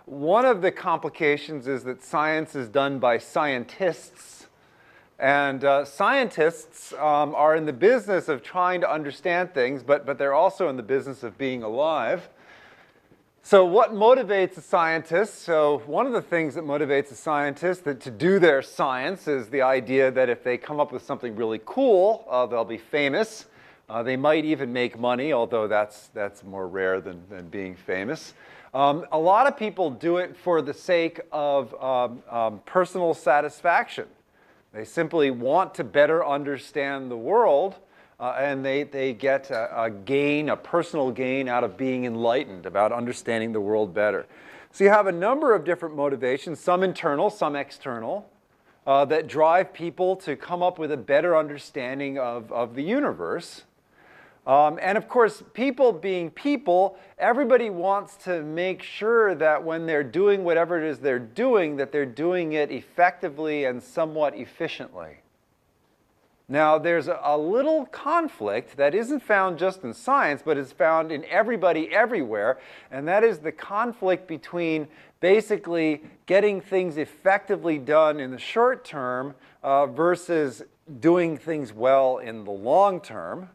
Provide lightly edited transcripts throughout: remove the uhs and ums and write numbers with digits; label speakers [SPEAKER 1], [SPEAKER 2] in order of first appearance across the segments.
[SPEAKER 1] one of the complications is that science is done by scientists. And scientists are in the business of trying to understand things, but they're also in the business of being alive. So what motivates a scientist? So one of the things that motivates a scientist to do their science is the idea that if they come up with something really cool, they'll be famous. They might even make money, although that's more rare than being famous. A lot of people do it for the sake of personal satisfaction. They simply want to better understand the world, and they get a personal gain out of being enlightened, about understanding the world better. So you have a number of different motivations, some internal, some external, that drive people to come up with a better understanding of the universe. And of course, people being people, everybody wants to make sure that when they're doing whatever it is they're doing, that they're doing it effectively and somewhat efficiently. Now, there's a little conflict that isn't found just in science, but is found in everybody everywhere, and that is the conflict between basically getting things effectively done in the short term versus doing things well in the long term.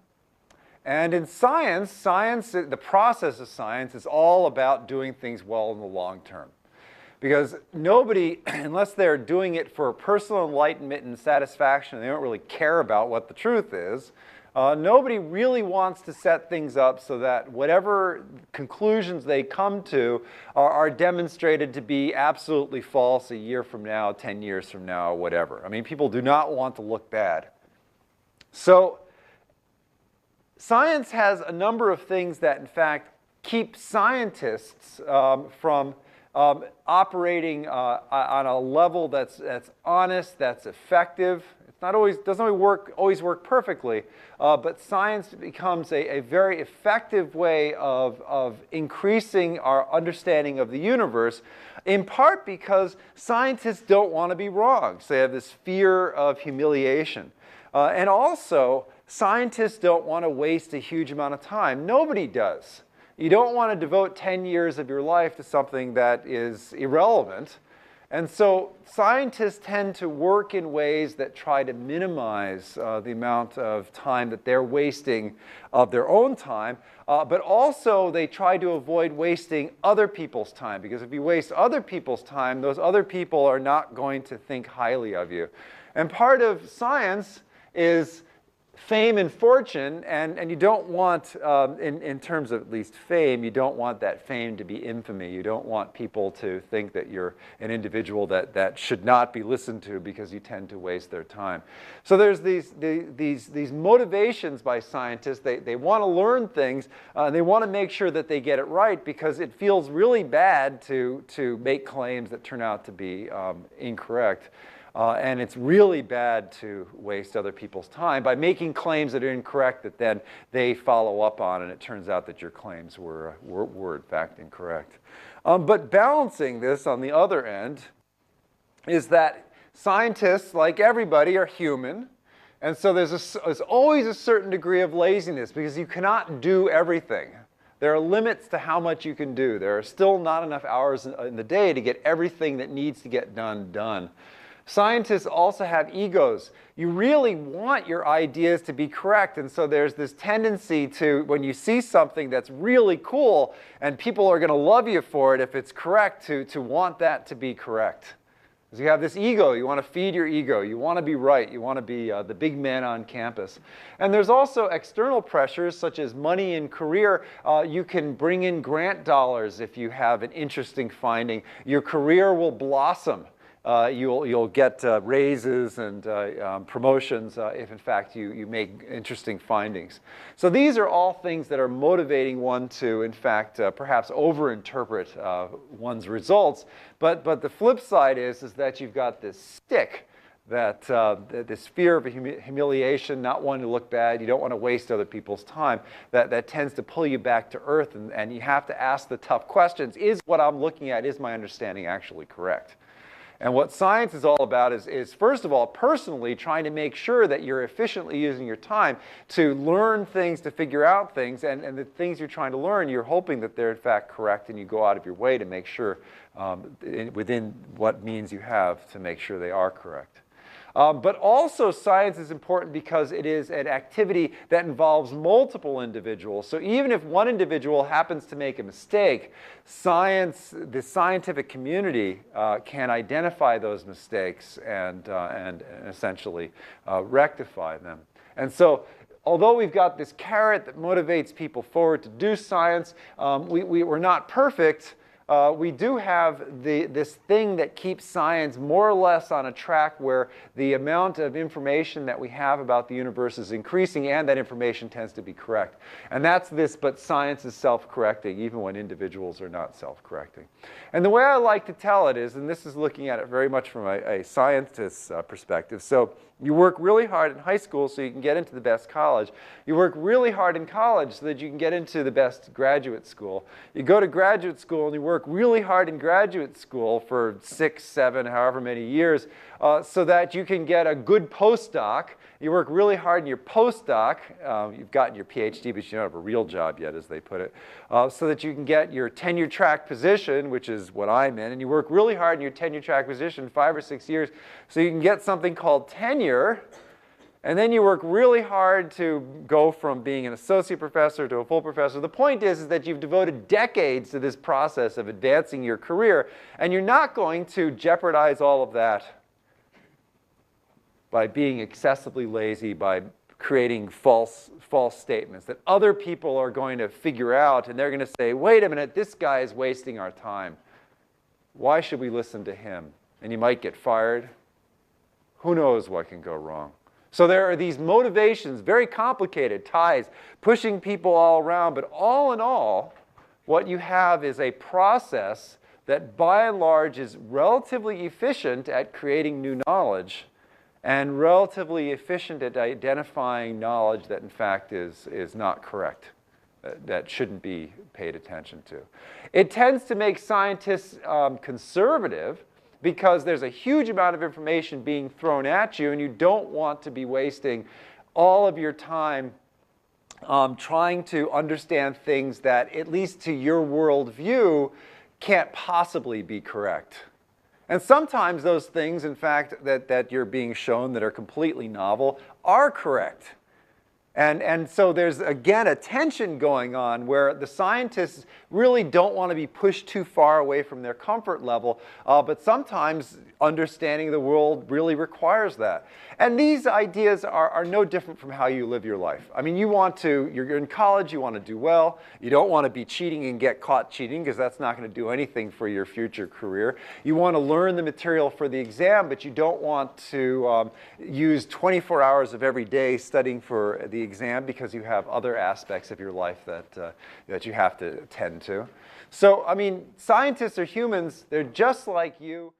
[SPEAKER 1] And in science, the process of science is all about doing things well in the long term. Because nobody, unless they're doing it for personal enlightenment and satisfaction, they don't really care about what the truth is, nobody really wants to set things up so that whatever conclusions they come to are demonstrated to be absolutely false a year from now, 10 years from now, whatever. I mean, people do not want to look bad. So science has a number of things that, in fact, keep scientists from operating on a level that's honest, that's effective. It's not always, doesn't always work perfectly, but science becomes a very effective way of increasing our understanding of the universe, in part because scientists don't want to be wrong. So they have this fear of humiliation. And also, scientists don't want to waste a huge amount of time. Nobody does. You don't want to devote 10 years of your life to something that is irrelevant. And so scientists tend to work in ways that try to minimize the amount of time that they're wasting of their own time, but also they try to avoid wasting other people's time, because if you waste other people's time, those other people are not going to think highly of you. And part of science is fame and fortune, and you don't want, in terms of at least fame, you don't want that fame to be infamy. You don't want people to think that you're an individual that should not be listened to because you tend to waste their time. So there's these motivations by scientists. They want to learn things, and they want to make sure that they get it right, because it feels really bad to make claims that turn out to be incorrect. And it's really bad to waste other people's time by making claims that are incorrect that then they follow up on, and it turns out that your claims were in fact incorrect. But balancing this on the other end is that scientists, like everybody, are human. And so there's always a certain degree of laziness, because you cannot do everything. There are limits to how much you can do. There are still not enough hours in the day to get everything that needs to get done. Scientists also have egos. You really want your ideas to be correct, and so there's this tendency to, when you see something that's really cool and people are going to love you for it if it's correct, to want that to be correct. Because you have this ego, you want to feed your ego, you want to be right, you want to be the big man on campus. And there's also external pressures such as money and career. You can bring in grant dollars if you have an interesting finding. Your career will blossom. You'll get raises and promotions if in fact you make interesting findings. So these are all things that are motivating one to, in fact, perhaps overinterpret one's results. But the flip side is that you've got this stick, that this fear of humiliation, not wanting to look bad, you don't want to waste other people's time, that tends to pull you back to earth, and you have to ask the tough questions. Is what I'm looking at, is my understanding actually correct? And what science is all about is, first of all, personally trying to make sure that you're efficiently using your time to learn things, to figure out things, and the things you're trying to learn, you're hoping that they're in fact correct, and you go out of your way to make sure, within what means you have, to make sure they are correct. But also science is important because it is an activity that involves multiple individuals. So even if one individual happens to make a mistake, science, the scientific community can identify those mistakes and essentially rectify them. And so although we've got this carrot that motivates people forward to do science, we're not perfect. We do have this thing that keeps science more or less on a track where the amount of information that we have about the universe is increasing, and that information tends to be correct. And that's this, but science is self-correcting, even when individuals are not self-correcting. And the way I like to tell it is, and this is looking at it very much from a scientist's perspective, so you work really hard in high school so you can get into the best college. You work really hard in college so that you can get into the best graduate school. You go to graduate school and you work really hard in graduate school for 6, 7, however many years so that you can get a good postdoc. You work really hard in your postdoc. You've gotten your PhD, but you don't have a real job yet, as they put it, so that you can get your tenure-track position, which is what I'm in. And you work really hard in your tenure-track position, 5 or 6 years, so you can get something called tenure. And then you work really hard to go from being an associate professor to a full professor. The point is that you've devoted decades to this process of advancing your career, and you're not going to jeopardize all of that by being excessively lazy, by creating false statements that other people are going to figure out, and they're going to say, wait a minute, this guy is wasting our time. Why should we listen to him? And you might get fired. Who knows what can go wrong? So there are these motivations, very complicated ties, pushing people all around, but all in all, what you have is a process that by and large is relatively efficient at creating new knowledge, and relatively efficient at identifying knowledge that in fact is not correct, that shouldn't be paid attention to. It tends to make scientists conservative because there's a huge amount of information being thrown at you, and you don't want to be wasting all of your time trying to understand things that, at least to your worldview, can't possibly be correct. And sometimes those things, in fact, that you're being shown that are completely novel are correct. And so there's, again, a tension going on where the scientists really don't want to be pushed too far away from their comfort level, but sometimes understanding the world really requires that. And these ideas are no different from how you live your life. I mean, you're in college, you want to do well. You don't want to be cheating and get caught cheating, because that's not going to do anything for your future career. You want to learn the material for the exam, but you don't want to use 24 hours of every day studying for the exam, because you have other aspects of your life that you have to attend to. So, I mean, scientists are humans. They're just like you.